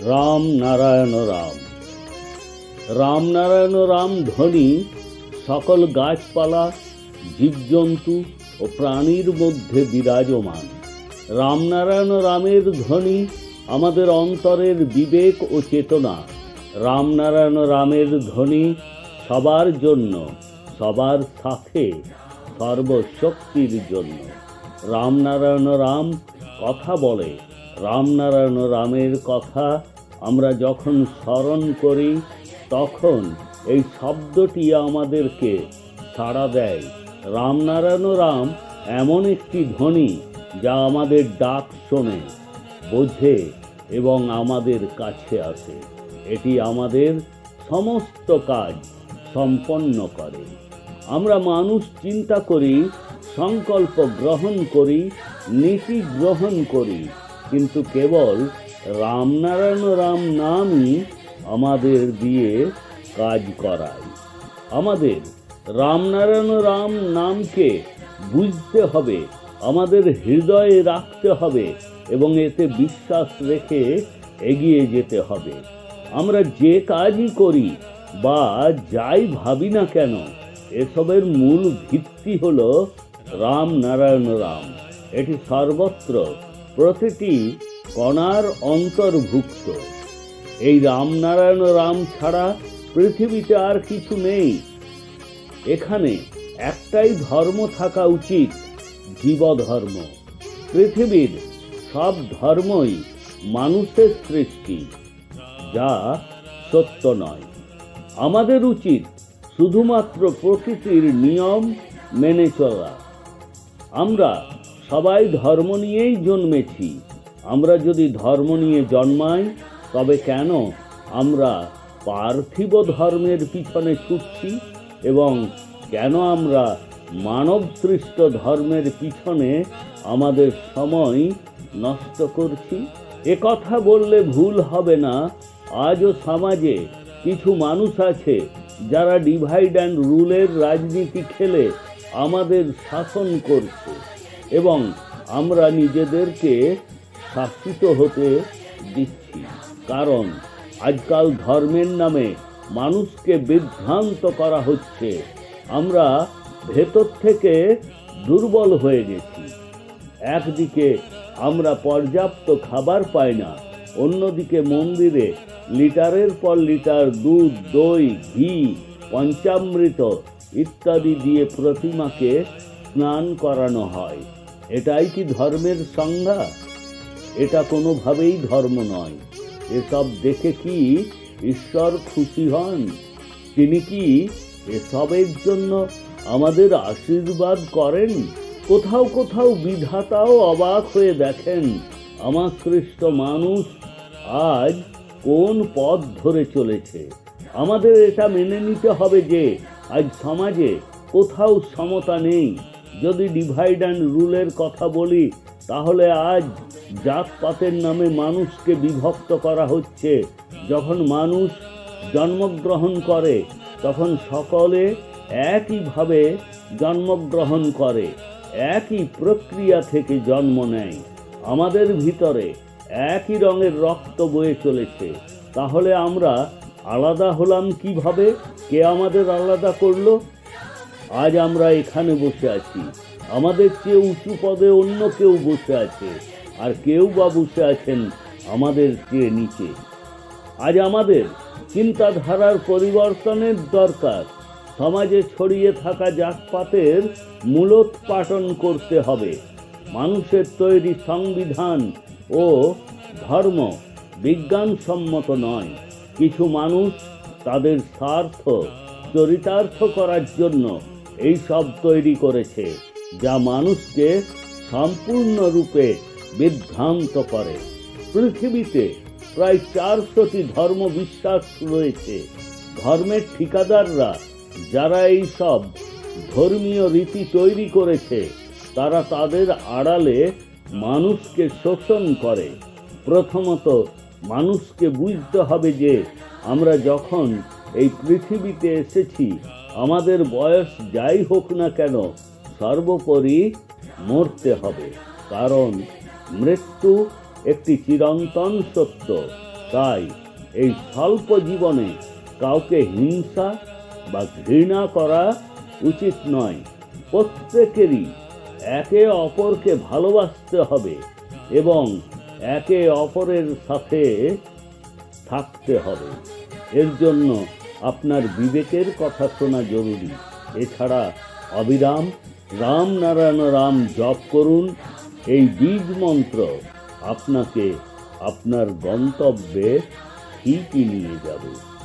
রাম নারায়ণ রাম। রাম নারায়ণ রাম ধ্বনি সকল গাছপালা, জীবজন্তু ও প্রাণীর মধ্যে বিরাজমান। রাম নারায়ণ রামের ধ্বনি আমাদের অন্তরের বিবেক ও চেতনা। রাম নারায়ণ রামের ধ্বনি সবার জন্য, সবার সাথে, সর্বশক্তির জন্য। রাম নারায়ণ রাম কথা বলে। রাম নারায়ণ রামের কথা আমরা যখন স্মরণ করি, তখন এই শব্দটি আমাদেরকে সাড়া দেয়। রাম নারায়ণ রাম এমন একটি ধ্বনি যা আমাদের ডাক শোনে, বোঝে এবং আমাদের কাছে আসে। এটি আমাদের সমস্ত কাজ সম্পন্ন করে। আমরা মানুষ চিন্তা করি, সংকল্প গ্রহণ করি, নীতি গ্রহণ করি, কিন্তু কেবল রামনারায়ণ রাম নামই আমাদের দিয়ে কাজ করায়। আমাদের রামনারায়ণ রাম নামকে বুঝতে হবে, আমাদের হৃদয়ে রাখতে হবে এবং এতে বিশ্বাস রেখে এগিয়ে যেতে হবে। আমরা যে কাজই করি বা যাই ভাবি না কেন, এসবের মূল ভিত্তি হল রাম নারায়ণ রাম। এটি সর্বত্র, প্রতিটি কণার অন্তর্ভুক্ত। এই রাম নারায়ণ রাম ছাড়া পৃথিবীতে আর কিছু নেই। এখানে একটাই ধর্ম থাকা উচিত, জীবধর্ম। পৃথিবীর সব ধর্মই মানুষের সৃষ্টি, যা সত্য নয়। আমাদের উচিত শুধুমাত্র প্রকৃতির নিয়ম মেনে চলা। আমরা সবাই ধর্ম নিয়েই জন্মেছি। আমরা যদি ধর্ম নিয়ে জন্মাই, তবে কেন আমরা পার্থিব ধর্মের পিছনে ছুটছি এবং কেন আমরা মানব সৃষ্ট ধর্মের পিছনে আমাদের সময় নষ্ট করছি? কথা বললে ভুল হবে না, আজও সমাজে কিছু মানুষ আছে যারা ডিভাইড অ্যান্ড রুলের রাজনীতি খেলে আমাদের শাসন করছে এবং আমরা নিজেদেরকে শাসিত হতে দিচ্ছি। কারণ আজকাল ধর্মের নামে মানুষকে বিভ্রান্ত করা হচ্ছে। আমরা ভেতর থেকে দুর্বল হয়ে গেছি। একদিকে আমরা পর্যাপ্ত খাবার পাই না, অন্যদিকে মন্দিরে লিটারের পর লিটার দুধ, দই, ঘি, পঞ্চামৃত ইত্যাদি দিয়ে প্রতিমাকে স্নান করানো হয়। এটাই কি ধর্মের সংজ্ঞা? এটা কোনোভাবেই ধর্ম নয়। এসব দেখে কি ঈশ্বর খুশি হন? তিনি কি এসবের জন্য আমাদের আশীর্বাদ করেন? কোথাও কোথাও বিধাতাও অবাক হয়ে দেখেন আমার সৃষ্ট মানুষ আজ কোন পথ ধরে চলেছে। আমাদের এটা মেনে নিতে হবে যে আজ সমাজে কোথাও সমতা নেই। যদি ডিভাইড অ্যান্ড রুলের কথা বলি, তাহলে আজ জাতপাতের নামে মানুষকে বিভক্ত করা হচ্ছে। যখন মানুষ জন্মগ্রহণ করে, তখন সকলে একইভাবে জন্মগ্রহণ করে, একই প্রক্রিয়া থেকে জন্ম নেয়। আমাদের ভিতরে একই রঙের রক্ত বয়ে চলেছে। তাহলে আমরা আলাদা হলাম কিভাবে? কে আমাদের আলাদা করলো? আজ আমরা এখানে বসে আছি, আমাদের চেয়ে উঁচু পদে অন্য কেউ বসে আছে, আর কেউ বা বসে আছেন আমাদের চেয়ে নিচে। আজ আমাদের চিন্তাধারার পরিবর্তনের দরকার। সমাজে ছড়িয়ে থাকা জাতপাতের মূলোৎপাটন করতে হবে। মানুষের তৈরি সংবিধান ও ধর্ম বিজ্ঞানসম্মত নয়। কিছু মানুষ তাদের স্বার্থ চরিতার্থ করার জন্য এই সব তৈরি করেছে, যা মানুষকে সম্পূর্ণরূপে বিভ্রান্ত করে। পৃথিবীতে প্রায় 400টি ধর্ম বিশ্বাস রয়েছে। ধর্মের ঠিকাদাররা যারা এই সব ধর্মীয় রীতি তৈরি করেছে, তারা তাদের আড়ালে মানুষকে শোষণ করে। প্রথমত মানুষকে বুঝতে হবে যে আমরা যখন এই পৃথিবীতে এসেছি, আমাদের বয়স যাই হোক না কেন, সর্বোপরি মরতে হবে। কারণ মৃত্যু একটি চিরন্তন সত্য। তাই এই স্বল্প জীবনে কাউকে হিংসা বা ঘৃণা করা উচিত নয়। প্রত্যেকেরই একে অপরকে ভালোবাসতে হবে এবং একে অপরের সাথে থাকতে হবে। এর জন্য আপনার বিবেকের কথা শোনা জরুরি। এছাড়া অবিরাম রাম নারায়ণ রাম জপ করুন। এই বীজ মন্ত্র আপনাকে আপনার গন্তব্যে ঠিকই নিয়ে যাবে।